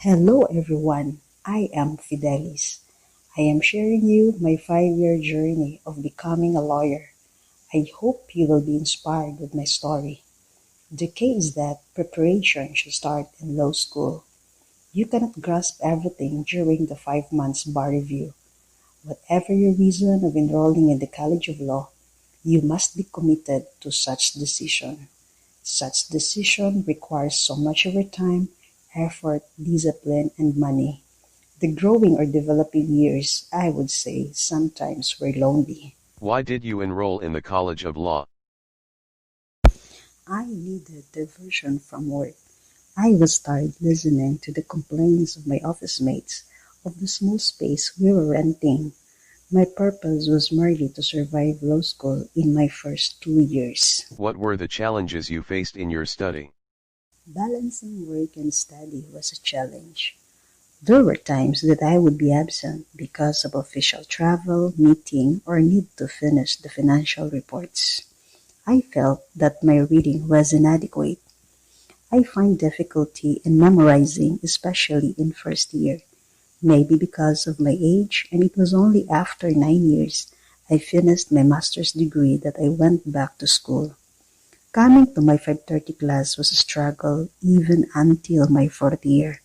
Hello everyone, I am Fidelis. I am sharing you my 5-year journey of becoming a lawyer. I hope you will be inspired with my story. The case that preparation should start in law school. You cannot grasp everything during the 5 months bar review. Whatever your reason of enrolling in the College of Law, you must be committed to such decision. Such decision requires so much of your time, effort, discipline, and money. The growing or developing years, I would say, sometimes were lonely. Why did you enroll in the College of Law? I needed diversion from work. I was tired listening to the complaints of my office mates of the small space we were renting. My purpose was merely to survive law school in my first 2 years. What were the challenges you faced in your study? Balancing work and study was a challenge. There were times that I would be absent because of official travel, meeting, or need to finish the financial reports. I felt that my reading was inadequate. I find difficulty in memorizing, especially in first year. Maybe because of my age, and it was only after 9 years I finished my master's degree that I went back to school. Coming to my 5:30 class was a struggle even until my 4th year.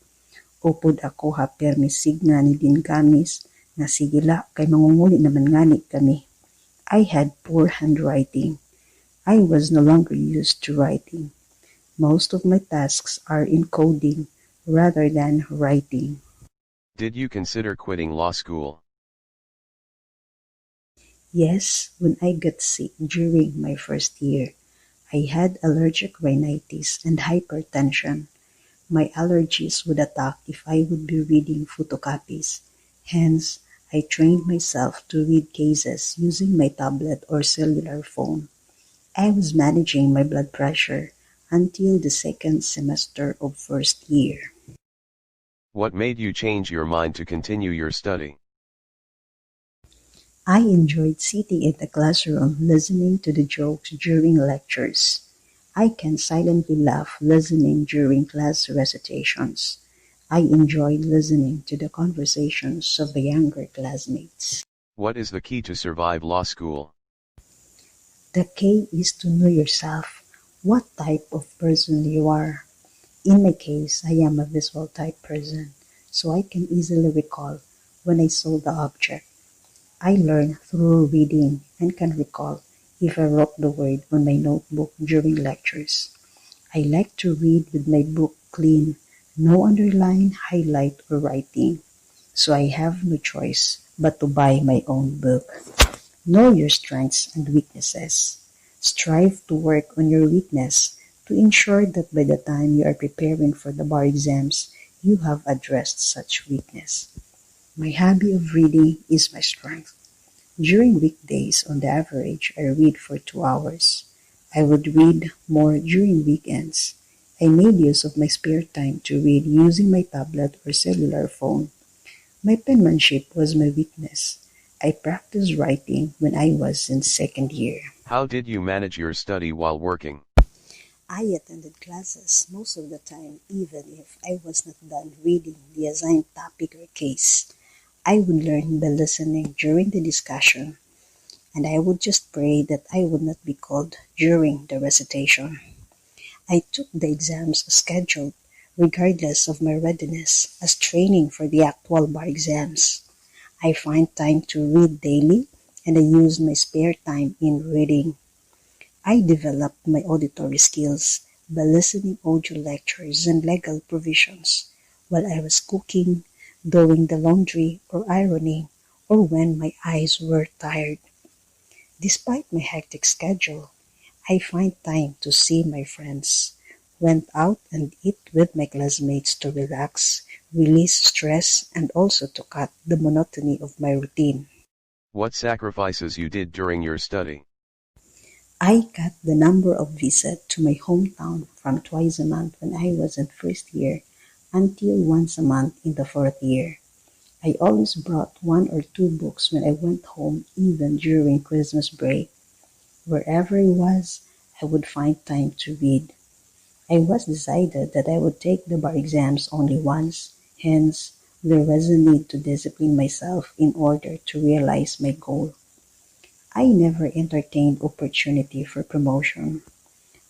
Upod ako ha permisig nga ni din kamis, nga sigila kay mangunguli naman ngani kami. I had poor handwriting. I was no longer used to writing. Most of my tasks are in coding rather than writing. Did you consider quitting law school? Yes, when I got sick during my first year, I had allergic rhinitis and hypertension. My allergies would attack if I would be reading photocopies. Hence, I trained myself to read cases using my tablet or cellular phone. I was managing my blood pressure until the second semester of first year. What made you change your mind to continue your study? I enjoyed sitting in the classroom listening to the jokes during lectures. I can silently laugh listening during class recitations. I enjoyed listening to the conversations of the younger classmates. What is the key to survive law school? The key is to know yourself, what type of person you are. In my case, I am a visual type person, so I can easily recall when I saw the object. I learn through reading and can recall if I wrote the word on my notebook during lectures. I like to read with my book clean, no underline, highlight, or writing, so I have no choice but to buy my own book. Know your strengths and weaknesses. Strive to work on your weakness to ensure that by the time you are preparing for the bar exams, you have addressed such weakness. My hobby of reading is my strength. During weekdays, on the average, I read for 2 hours. I would read more during weekends. I made use of my spare time to read using my tablet or cellular phone. My penmanship was my weakness. I practiced writing when I was in second year. How did you manage your study while working? I attended classes most of the time, even if I was not done reading the assigned topic or case. I would learn by listening during the discussion, and I would just pray that I would not be called during the recitation. I took the exams as scheduled, regardless of my readiness, as training for the actual bar exams. I find time to read daily, and I use my spare time in reading. I developed my auditory skills by listening audio lectures and legal provisions while I was cooking, doing the laundry or ironing, or when my eyes were tired. Despite my hectic schedule, I find time to see my friends, went out and eat with my classmates to relax, release stress, and also to cut the monotony of my routine. What sacrifices you did during your study? I cut the number of visits to my hometown from twice a month when I was in first year until once a month in the 4th year. I always brought 1 or 2 books when I went home, even during Christmas break. Wherever I was, I would find time to read. I was decided that I would take the bar exams only once, Hence, there was a need to discipline myself in order to realize my goal. I never entertained opportunity for promotion.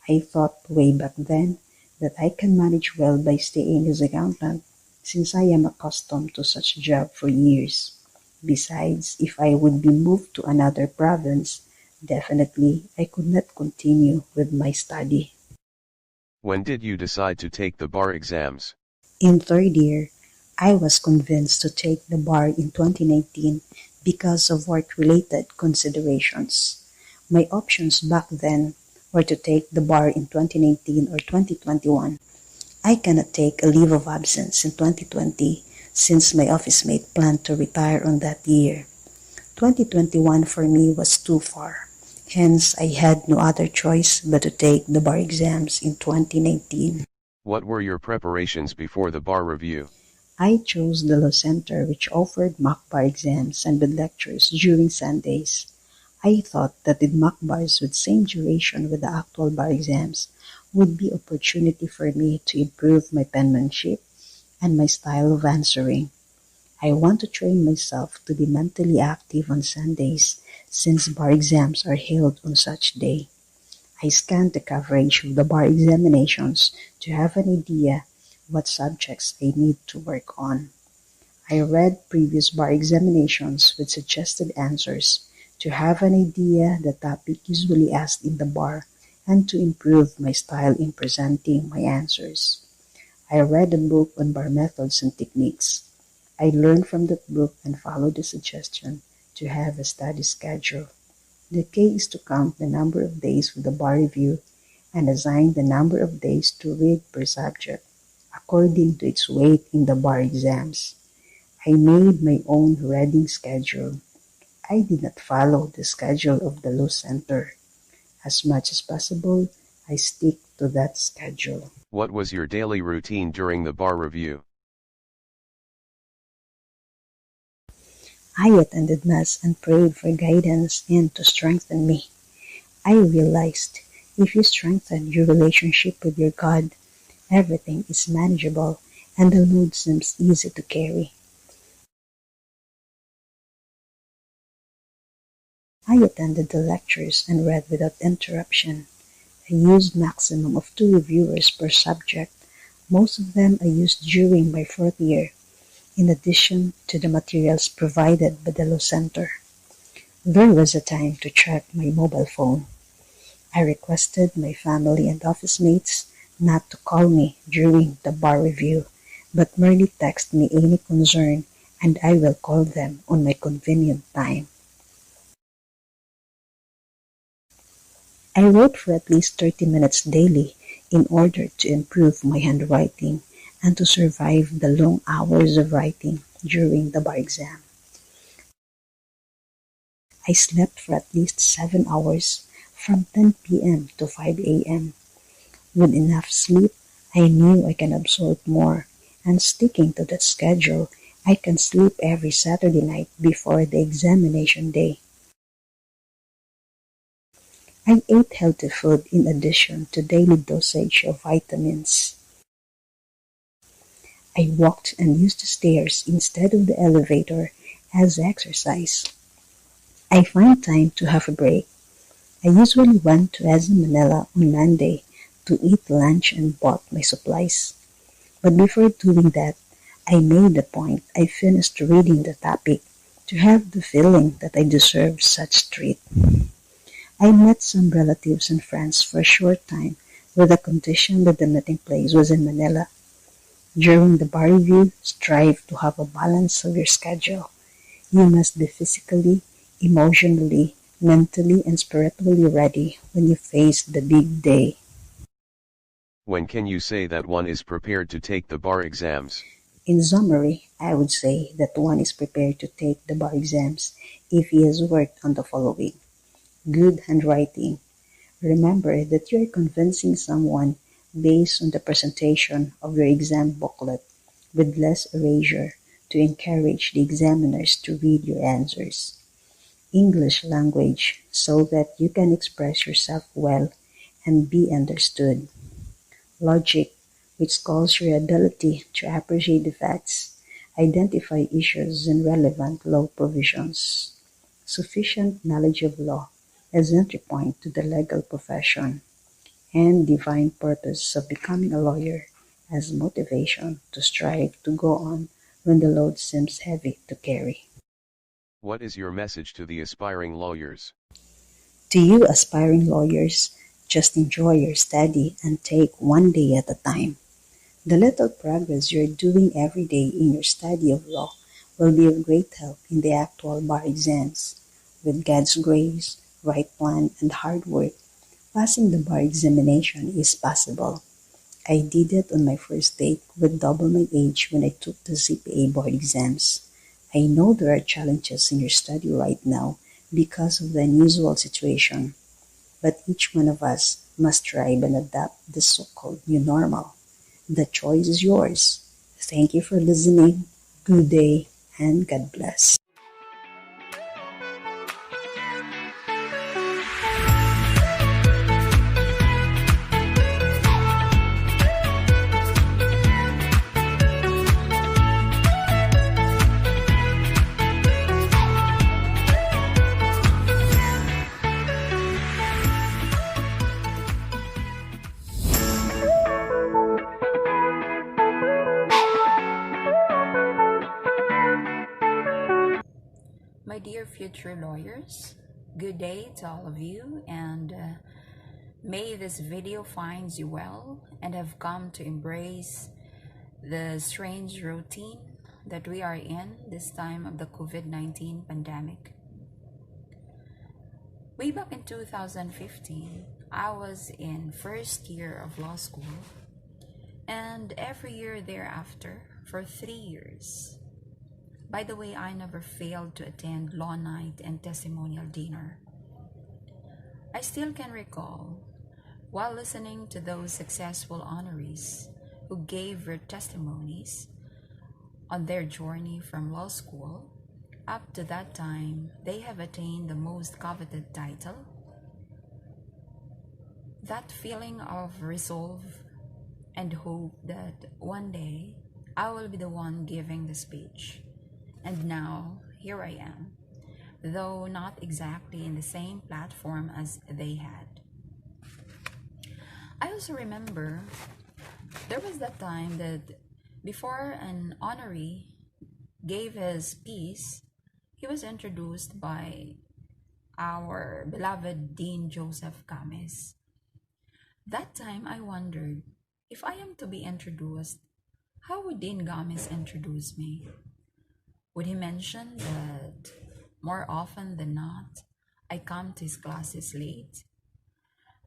I thought way back then that I can manage well by staying as accountant, since I am accustomed to such job for years. Besides, if I would be moved to another province, definitely I could not continue with my study. When did you decide to take the bar exams? In third year, I was convinced to take the bar in 2019 because of work-related considerations. My options back then were to take the bar in 2019 or 2021. I cannot take a leave of absence in 2020 since my office mate planned to retire on that year. 2021 for me was too far. Hence, I had no other choice but to take the bar exams in 2019. What were your preparations before the bar review? I chose the law center which offered mock bar exams and with lectures during Sundays. I thought that with mock bars with same duration with the actual bar exams would be opportunity for me to improve my penmanship and my style of answering. I want to train myself to be mentally active on Sundays since bar exams are held on such day. I scanned the coverage of the bar examinations to have an idea what subjects I need to work on. I read previous bar examinations with suggested answers to have an idea the topic usually asked in the bar and to improve my style in presenting my answers. I read a book on bar methods and techniques. I learned from that book and followed the suggestion to have a study schedule. The key is to count the number of days with the bar review and assign the number of days to read per subject according to its weight in the bar exams. I made my own reading schedule. I did not follow the schedule of the law center. As much as possible, I stick to that schedule. What was your daily routine during the bar review? I attended Mass and prayed for guidance and to strengthen me. I realized if you strengthen your relationship with your God, everything is manageable and the load seems easy to carry. I attended the lectures and read without interruption. I used maximum of 2 reviewers per subject. Most of them I used during my 4th year, in addition to the materials provided by the law center. There was a time to check my mobile phone. I requested my family and office mates not to call me during the bar review, but merely text me any concern and I will call them on my convenient time. I wrote for at least 30 minutes daily in order to improve my handwriting and to survive the long hours of writing during the bar exam. I slept for at least 7 hours from 10 p.m. to 5 a.m. With enough sleep, I knew I can absorb more, and sticking to that schedule, I can sleep every Saturday night before the examination day. I ate healthy food in addition to daily dosage of vitamins. I walked and used the stairs instead of the elevator as exercise. I find time to have a break. I usually went to Manila on Monday to eat lunch and bought my supplies. But before doing that, I made the point I finished reading the topic to have the feeling that I deserved such treat. I met some relatives and friends for a short time with the condition that the meeting place was in Manila. During the bar review, strive to have a balance of your schedule. You must be physically, emotionally, mentally, and spiritually ready when you face the big day. When can you say that one is prepared to take the bar exams? In summary, I would say that one is prepared to take the bar exams if he has worked on the following. Good handwriting. Remember that you are convincing someone based on the presentation of your exam booklet with less erasure to encourage the examiners to read your answers. English language so that you can express yourself well and be understood. Logic. which calls your ability to appreciate the facts, identify issues and relevant law provisions. Sufficient knowledge of law as entry point to the legal profession, and divine purpose of becoming a lawyer as motivation to strive to go on when the load seems heavy to carry. What is your message to the aspiring lawyers? To you aspiring lawyers, just enjoy your study and take one day at a time. The little progress you're doing every day in your study of law will be of great help in the actual bar exams. With God's grace, right plan, and hard work, passing the bar examination is possible. I did it on my first date with double my age when I took the CPA board exams. I know there are challenges in your study right now because of the unusual situation, but each one of us must strive and adapt the so-called new normal. The choice is yours. Thank you for listening. Good day and God bless. My dear future lawyers, good day to all of you, and may this video finds you well and have come to embrace the strange routine that we are in this time of the COVID-19 pandemic. Way back in 2015, I was in first year of law school, and every year thereafter for 3 years. By the way, I never failed to attend law night and testimonial dinner. I still can recall, while listening to those successful honorees who gave their testimonies on their journey from law school, up to that time, they have attained the most coveted title. That feeling of resolve and hope that one day I will be the one giving the speech. And now, here I am, though not exactly in the same platform as they had. I also remember there was that time that before an honoree gave his piece, he was introduced by our beloved Dean Joseph Cames. That time I wondered, if I am to be introduced, how would Dean Cames introduce me? Would he mention that more often than not, I come to his classes late?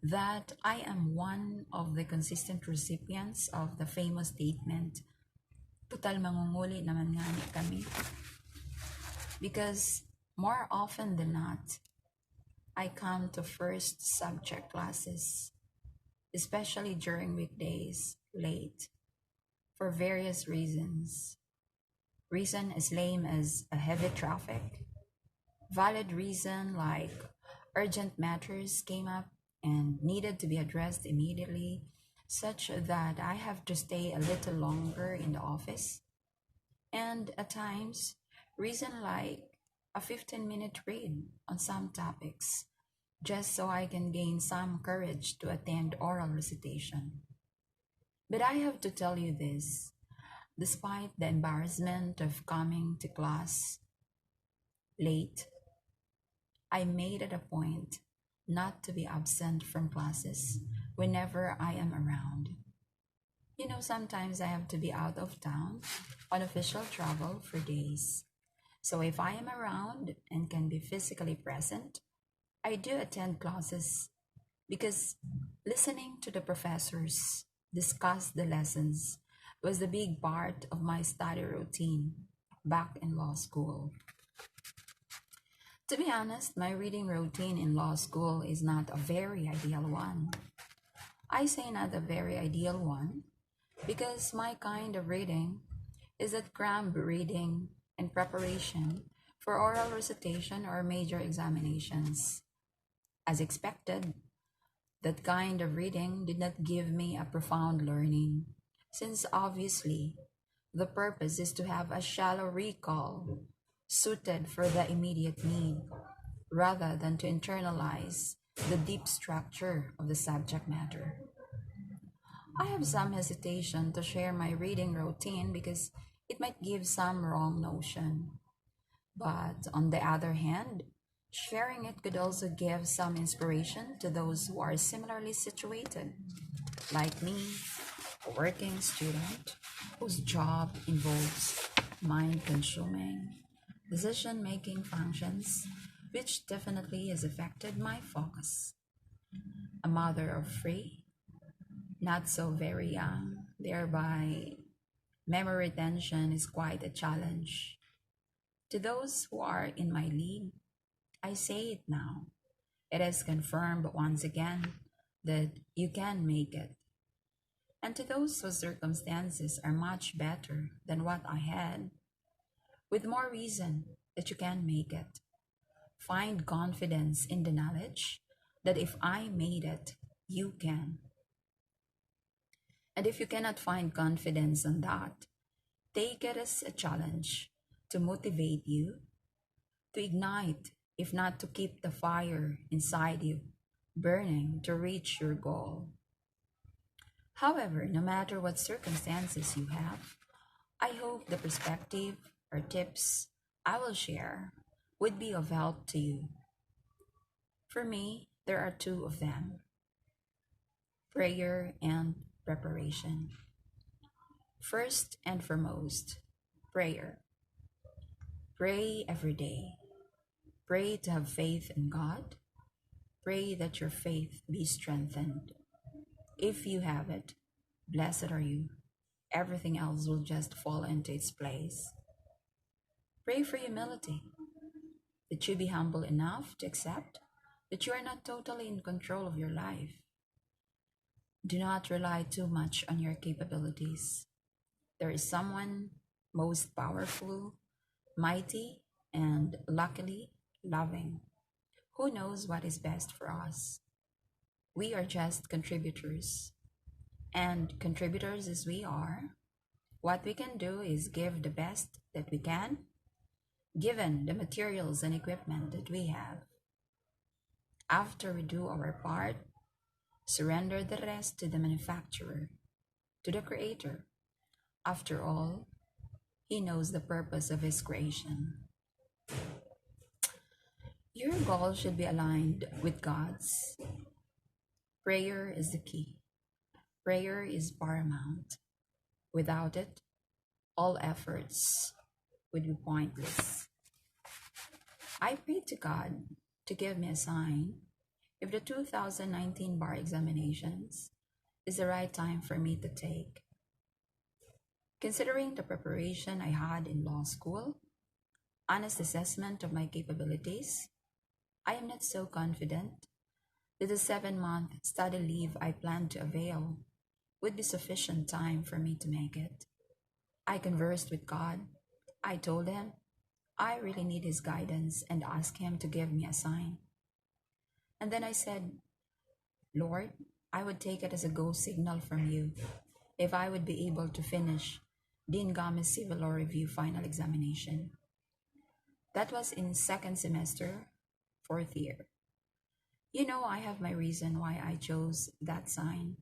That I am one of the consistent recipients of the famous statement, "Total mangunguli naman nga ni kami." Because more often than not, I come to first subject classes, especially during weekdays, late, for various reasons. Reason as lame as a heavy traffic. Valid reason like urgent matters came up and needed to be addressed immediately, such that I have to stay a little longer in the office. And at times, reason like a 15-minute read on some topics, just so I can gain some courage to attend oral recitation. But I have to tell you this. Despite the embarrassment of coming to class late, I made it a point not to be absent from classes whenever I am around. You know, sometimes I have to be out of town on official travel for days. So if I am around and can be physically present, I do attend classes because listening to the professors discuss the lessons was the big part of my study routine back in law school. To be honest, my reading routine in law school is not a very ideal one. I say not a very ideal one because my kind of reading is that crammed reading in preparation for oral recitation or major examinations. As expected, that kind of reading did not give me a profound learning, since obviously the purpose is to have a shallow recall suited for the immediate need rather than to internalize the deep structure of the subject matter. I have some hesitation to share my reading routine because it might give some wrong notion. But on the other hand, sharing it could also give some inspiration to those who are similarly situated, like me, a working student whose job involves mind consuming decision making functions, which definitely has affected my focus. A mother of three, not so very young, thereby memory retention is quite a challenge. To those who are in my league, I say it now. It is confirmed once again that you can make it. And to those whose circumstances are much better than what I had, with more reason that you can make it. Find confidence in the knowledge that if I made it, you can. And if you cannot find confidence in that, take it as a challenge to motivate you, to ignite, if not to keep the fire inside you burning to reach your goal. However, no matter what circumstances you have, I hope the perspective or tips I will share would be of help to you. For me, there are two of them: prayer and preparation. First and foremost, prayer. Pray every day. Pray to have faith in God. Pray that your faith be strengthened. If you have it, blessed are you. Everything else will just fall into its place. Pray for humility, that you be humble enough to accept that you are not totally in control of your life. Do not rely too much on your capabilities. There is someone most powerful, mighty, and luckily loving, who knows what is best for us. We are just contributors, and contributors as we are, what we can do is give the best that we can, given the materials and equipment that we have. After we do our part, surrender the rest to the manufacturer, to the creator. After all, he knows the purpose of his creation. Your goal should be aligned with God's. Prayer is the key. Prayer is paramount. Without it, all efforts would be pointless. I prayed to God to give me a sign if the 2019 bar examinations is the right time for me to take. Considering the preparation I had in law school, honest assessment of my capabilities, I am not so confident that the 7-month study leave I planned to avail would be sufficient time for me to make it. I conversed with God. I told him I really need his guidance and asked him to give me a sign. And then I said, Lord, I would take it as a go signal from you if I would be able to finish Dean Gomez Civil Law Review final examination. That was in second semester, fourth year. You know, I have my reason why I chose that sign.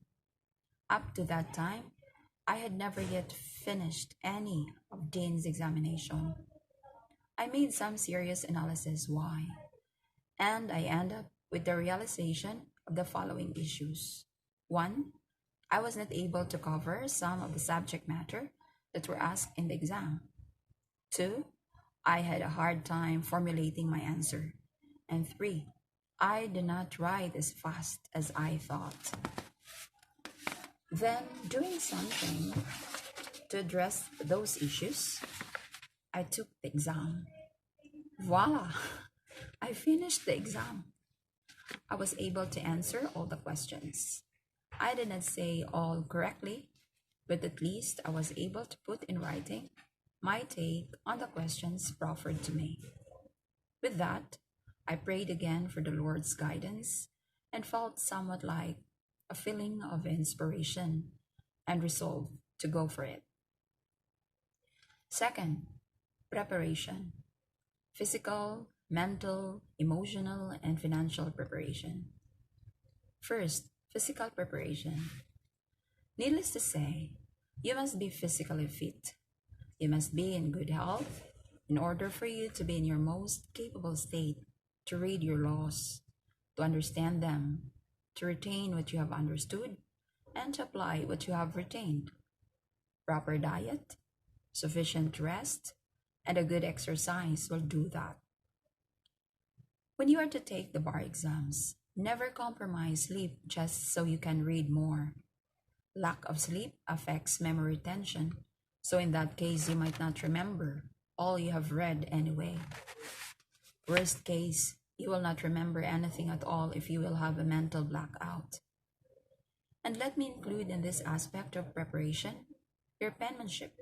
Up to that time, I had never yet finished any of Dean's examination. I made some serious analysis why, and I end up with the realization of the following issues. One, I was not able to cover some of the subject matter that were asked in the exam. Two, I had a hard time formulating my answer. And three, I did not write as fast as I thought. Then, doing something to address those issues, I took the exam. Voila! I finished the exam. I was able to answer all the questions. I did not say all correctly, but at least I was able to put in writing my take on the questions proffered to me. With that, I prayed again for the Lord's guidance and felt somewhat like a feeling of inspiration and resolve to go for it. Second, preparation: physical, mental, emotional, and financial preparation. First, physical preparation. Needless to say, you must be physically fit. You must be in good health in order for you to be in your most capable state to read your laws, to understand them, to retain what you have understood, and to apply what you have retained. Proper diet, sufficient rest, and a good exercise will do that. When you are to take the bar exams, never compromise sleep just so you can read more. Lack of sleep affects memory retention, so in that case, you might not remember all you have read anyway. Worst case, you will not remember anything at all if you will have a mental blackout. And let me include in this aspect of preparation your penmanship.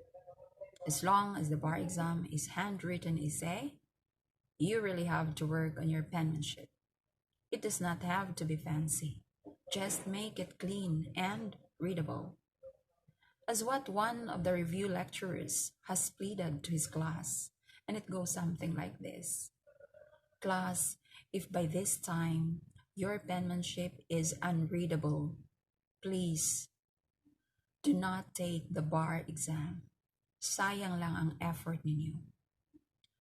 As long as the bar exam is handwritten essay, you really have to work on your penmanship. It does not have to be fancy. Just make it clean and readable. As what one of the review lecturers has pleaded to his class, and it goes something like this: Class, if by this time your penmanship is unreadable, please do not take the bar exam. Sayang lang ang effort ninyo.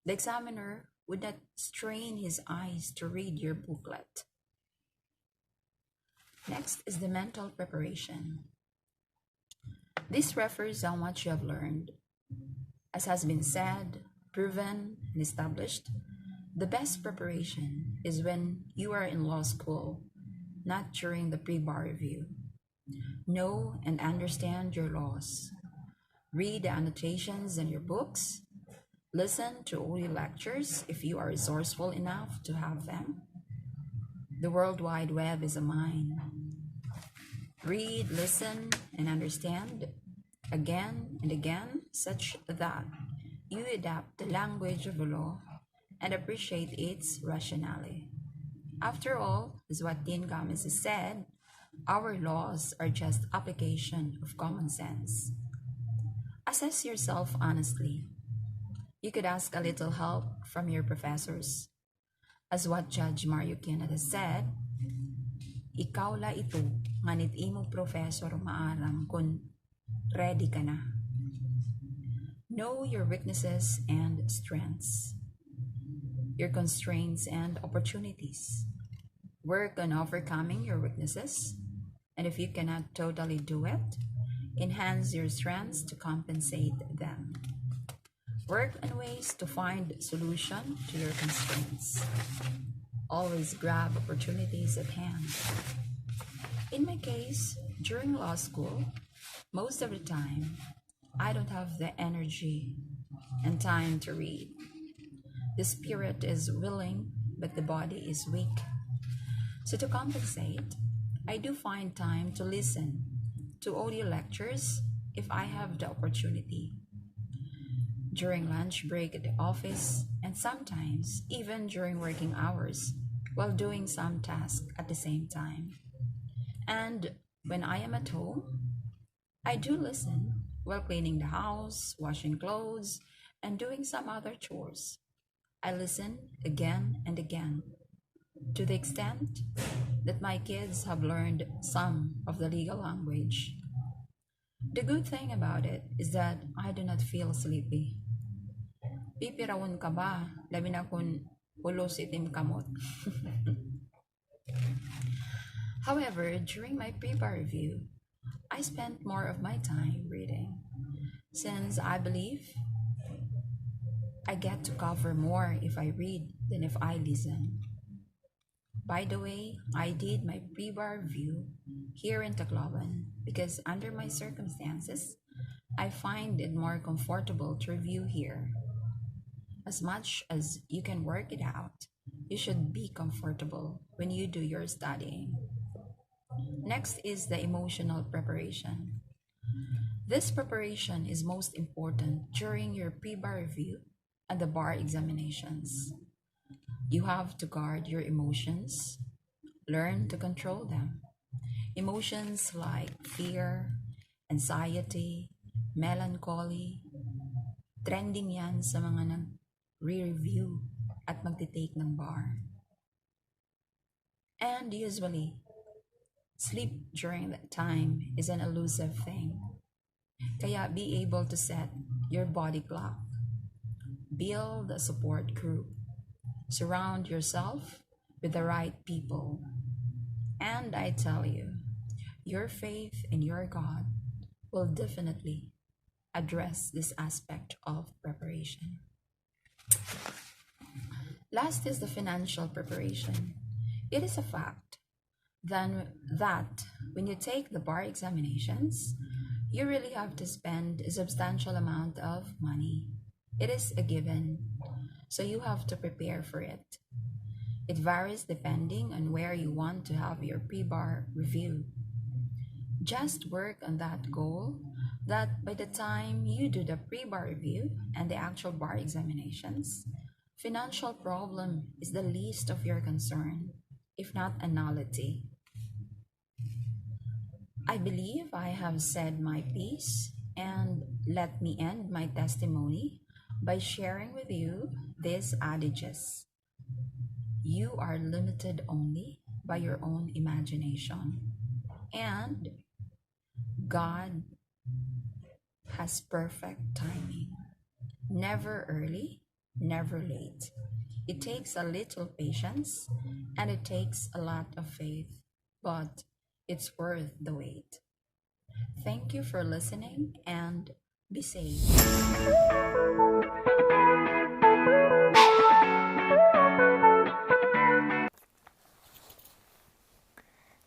The examiner would not strain his eyes to read your booklet. Next is the mental preparation. This refers how much you have learned. As has been said, proven, and established, the best preparation is when you are in law school, not during the pre-bar review. Know and understand your laws. Read the annotations in your books. Listen to audio lectures if you are resourceful enough to have them. The World Wide Web is a mine. Read, listen, and understand again and again, such that you adapt the language of the law and appreciate its rationale. After all, as what Dean Gomez has said, our laws are just application of common sense. Assess yourself honestly. You could ask a little help from your professors. As what Judge Mario Kenneth has said, ikaw la ito, nganit imong professor maaram kung ready ka na. Know your weaknesses and strengths, your constraints and opportunities. Work on overcoming your weaknesses, and if you cannot totally do it, enhance your strengths to compensate them. Work on ways to find solution to your constraints. Always grab opportunities at hand. In my case, during law school, most of the time, I don't have the energy and time to read. The spirit is willing, but the body is weak. So to compensate, I do find time to listen to audio lectures if I have the opportunity. During lunch break at the office, and sometimes even during working hours, while doing some task at the same time. And when I am at home, I do listen while cleaning the house, washing clothes, and doing some other chores. I listen again and again, to the extent that my kids have learned some of the legal language. The good thing about it is that I do not feel sleepy. Pipirawon ka ba? Labi na kung ulos itim kamot. However, during my pre-bar review, I spent more of my time reading, since I believe I get to cover more if I read than if I listen. By the way, I did my pre-bar review here in Tacloban because under my circumstances, I find it more comfortable to review here. As much as you can work it out, you should be comfortable when you do your studying. Next is the emotional preparation. This preparation is most important during your pre-bar review and the bar examinations. You have to guard your emotions, learn to control them. Emotions like fear, anxiety, melancholy. Trending yan sa mga nag-re-review at magtitake ng bar. And usually, sleep during that time is an elusive thing. Kaya be able to set your body clock. Build a support group. Surround yourself with the right people. And I tell you, your faith in your God will definitely address this aspect of preparation. Last is the financial preparation. It is a fact then that when you take the bar examinations, you really have to spend a substantial amount of money. It is a given, so you have to prepare for it. It varies depending on where you want to have your pre-bar review. Just work on that goal that by the time you do the pre-bar review and the actual bar examinations, financial problem is the least of your concern, if not a nullity. I believe I have said my piece, and let me end my testimony by sharing with you these adages. You are limited only by your own imagination, and God has perfect timing. Never early, never late. It takes a little patience and it takes a lot of faith, but it's worth the wait. Thank you for listening and be safe.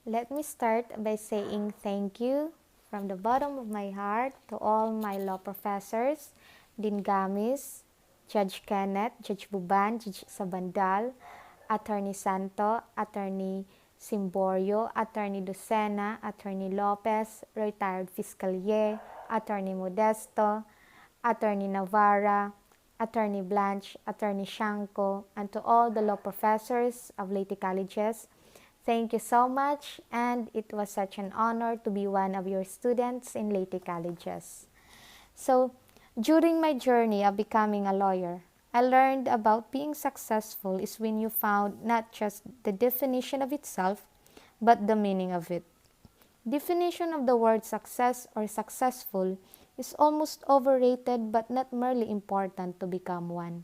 Let me start by saying thank you from the bottom of my heart to all my law professors, Dean Gamis, Judge Kenneth, Judge Buban, Judge Sabandal, Attorney Santo, Attorney Simborio, Attorney Lucena, Attorney Lopez, Retired Fiscalier, Attorney Modesto, Attorney Navarra, Attorney Blanche, Attorney Shanko, and to all the law professors of Leyte Colleges, thank you so much, and it was such an honor to be one of your students in Leyte Colleges. So, during my journey of becoming a lawyer, I learned about being successful is when you found not just the definition of itself, but the meaning of it. Definition of the word success or successful is almost overrated but not merely important to become one.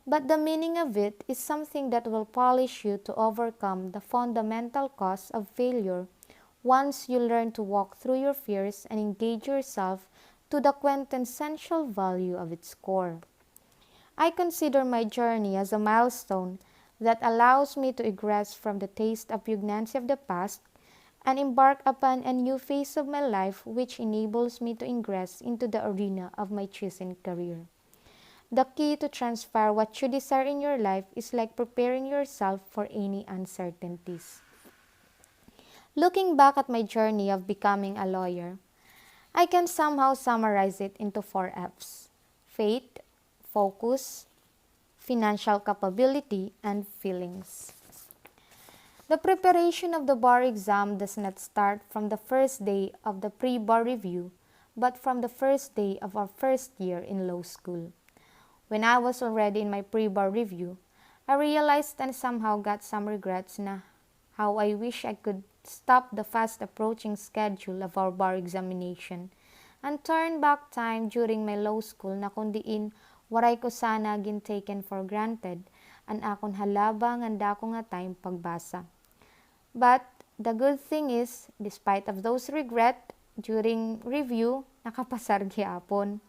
But the meaning of it is something that will polish you to overcome the fundamental cause of failure once you learn to walk through your fears and engage yourself to the quintessential value of its core. I consider my journey as a milestone that allows me to egress from the taste of pugnancy of the past and embark upon a new phase of my life which enables me to ingress into the arena of my chosen career. The key to transfer what you desire in your life is like preparing yourself for any uncertainties. Looking back at my journey of becoming a lawyer, I can somehow summarize it into 4 F's: faith, focus, financial capability, and feelings. The preparation of the bar exam does not start from the first day of the pre-bar review, but from the first day of our first year in law school. When I was already in my pre-bar review, I realized and somehow got some regrets na how I wish I could stop the fast approaching schedule of our bar examination and turn back time during my law school na kundiin waray ko sana taken for granted an akon halabang and dako nga time pagbasa. But the good thing is, despite of those regret, during review, nakapasar gyapon.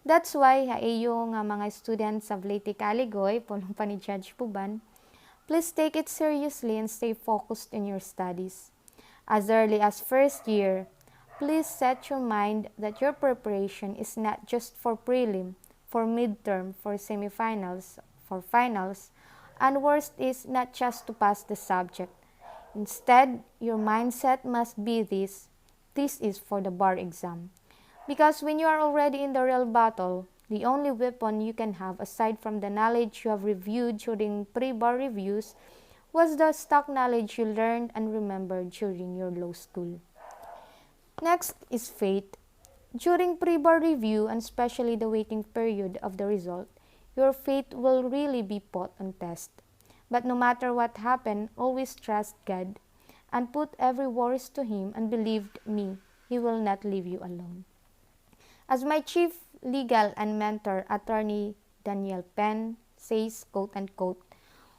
That's why haiyo nga mga students of Leyte Colleges, pulong pa ni Judge Puban, please take it seriously and stay focused in your studies. As early as first year, please set your mind that your preparation is not just for prelim, for midterm, for semifinals, for finals, and worst is not just to pass the subject. Instead, your mindset must be this is for the bar exam. Because when you are already in the real battle, the only weapon you can have aside from the knowledge you have reviewed during pre-bar reviews was the stock knowledge you learned and remembered during your law school. Next is faith. During pre-bar review and especially the waiting period of the result, your faith will really be put on test. But no matter what happened, always trust God and put every worries to Him, and believe me, He will not leave you alone. As my chief legal and mentor, Attorney Daniel Penn, says, quote unquote,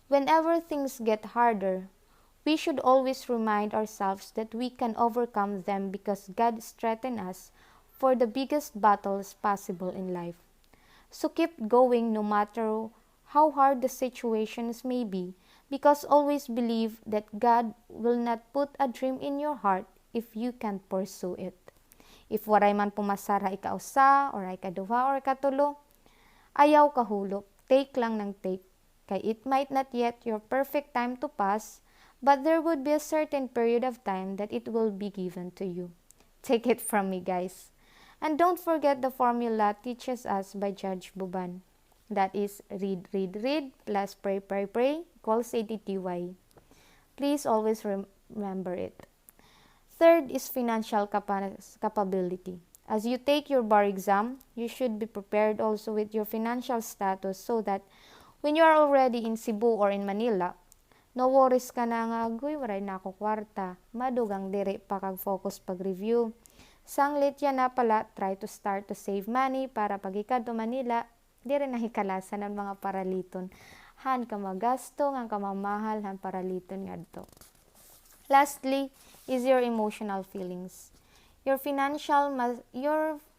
whenever things get harder, we should always remind ourselves that we can overcome them because God strengthens us for the biggest battles possible in life. So keep going no matter how hard the situations may be, because always believe that God will not put a dream in your heart if you can't pursue it. If waray man pumasara ikausa or ikaduha or ikatulo, ayaw kahulop, take lang ng take. Kay it might not yet your perfect time to pass, but there would be a certain period of time that it will be given to you. Take it from me, guys. And don't forget the formula teaches us by Judge Buban. That is read, read, read plus pray, pray, pray equals ATTY. Please always remember it. Third is financial capability. As you take your bar exam, you should be prepared also with your financial status so that when you are already in Cebu or in Manila, no worries ka na nga, agoy, waray na ako kwarta. Madugang dire pa kag-focus pag-review. Sanglit yan na pala, try to start to save money para pag ikad to Manila, dire na hikalasan ng mga paraliton. Han ka magasto, han ka mamahal, han paraliton nga to. Lastly, is your emotional feelings. Your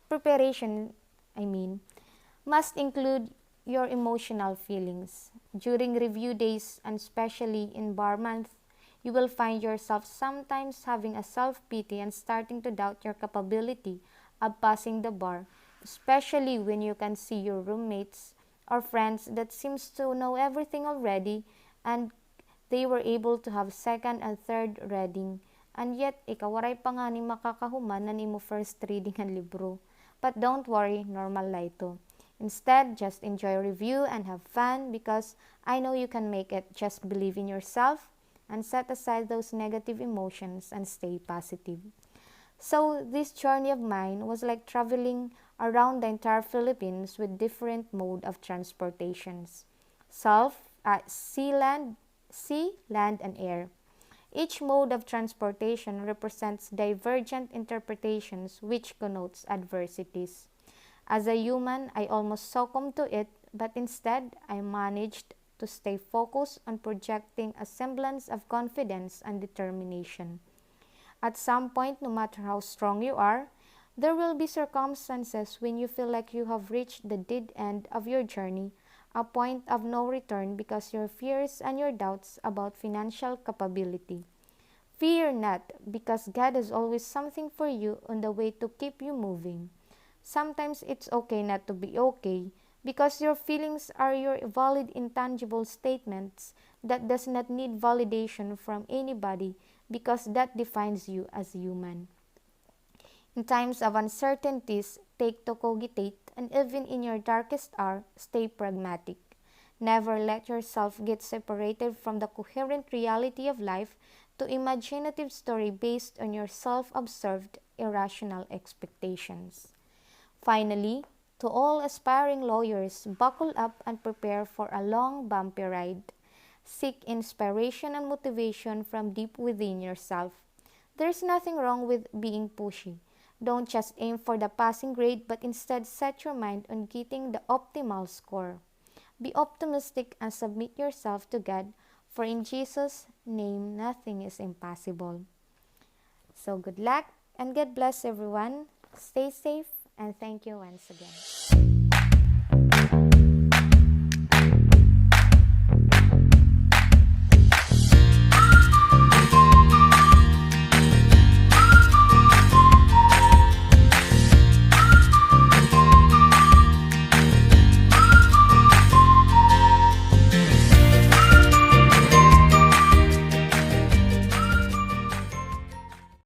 preparation, must include your emotional feelings. During review days and especially in bar month, you will find yourself sometimes having a self-pity and starting to doubt your capability of passing the bar, especially when you can see your roommates or friends that seems to know everything already and they were able to have second and third reading, and yet ikaw waray pa nga ni makakahuman na nimo first reading ang libro. But don't worry, normal la ito. Instead, just enjoy review and have fun because I know you can make it. Just believe in yourself and set aside those negative emotions and stay positive. So this journey of mine was like traveling around the entire Philippines with different mode of transportations. Sea, land, and air. Each mode of transportation represents divergent interpretations which connotes adversities. As a human, I almost succumbed to it, but instead, I managed to stay focused on projecting a semblance of confidence and determination. At some point, no matter how strong you are, there will be circumstances when you feel like you have reached the dead end of your journey, a point of no return because your fears and your doubts about financial capability. Fear not, because God has always something for you on the way to keep you moving. Sometimes it's okay not to be okay, because your feelings are your valid intangible statements that does not need validation from anybody because that defines you as human. In times of uncertainties, take to cogitate, and even in your darkest hour, stay pragmatic. Never let yourself get separated from the coherent reality of life to imaginative story based on your self-observed irrational expectations. Finally, to all aspiring lawyers, buckle up and prepare for a long, bumpy ride. Seek inspiration and motivation from deep within yourself. There's nothing wrong with being pushy. Don't just aim for the passing grade, but instead set your mind on getting the optimal score. Be optimistic and submit yourself to God, for in Jesus' name nothing is impossible. So good luck and God bless everyone. Stay safe and thank you once again.